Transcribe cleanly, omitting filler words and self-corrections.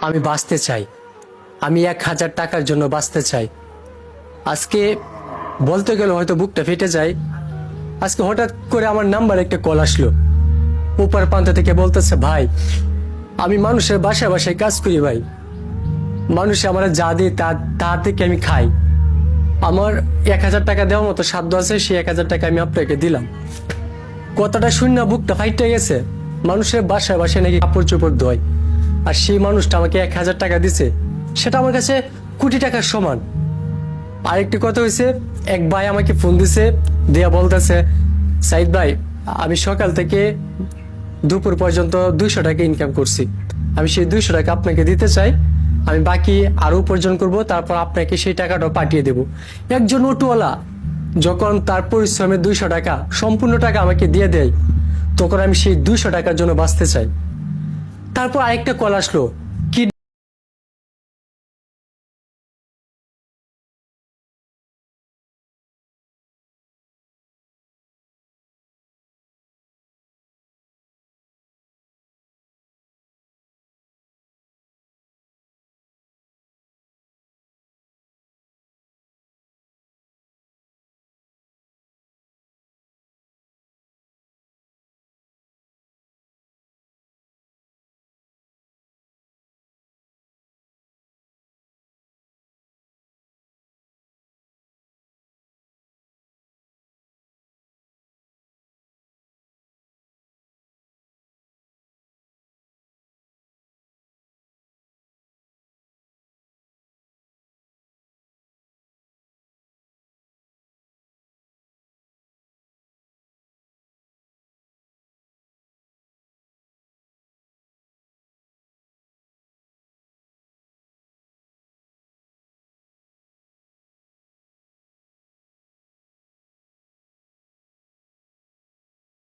আমি বাঁচতে চাই, আমি 1,000 টাকার জন্য বাঁচতে চাই। আজকে বলতে গেলে হয়তো বুকটা ফেটে যায়। আজকে হঠাৎ করে আমার নাম্বার একটা কল আসলো, উপর প্রান্ত থেকে বলতেছে, ভাই আমি মানুষের বাসায় বাসায় কাজ করি ভাই, মানুষ আমার যা দিয়ে তা থেকে আমি খাই, আমার 1,000 টাকা দেওয়ার মতো সাধ্য আছে, সেই 1,000 টাকা আমি আপনাকে দিলাম। কথাটা শূন্য বুকটা ফাইটে গেছে। মানুষের বাসায় বাসায় নাকি কাপড় চোপড় ধোয়, আর সেই মানুষটা আমাকে 1,000 টাকা দিছে, সেটা আমার কাছে কোটি টাকার সমান। আরেকটি কথা হয়েছে, এক ভাই আমাকে ফোন দিছে, দিয়া বলতেছে, সাইদ ভাই আমি সকাল থেকে দুপুর পর্যন্ত 200 টাকা ইনকাম করছি, আমি সেই 200 টাকা আপনাকে দিতে চাই, আমি বাকি আরো উপার্জন করব, তারপর আপনাকে সেই টাকাটা পাঠিয়ে দেব। একজন অটোওয়ালা যখন তার পরিশ্রমে 200 টাকা সম্পূর্ণ টাকা আমাকে দিয়ে দেয়, তখন আমি সেই 200 টাকার জন্য বাঁচতে চাই। তারপর আরেকটা কল আসলো,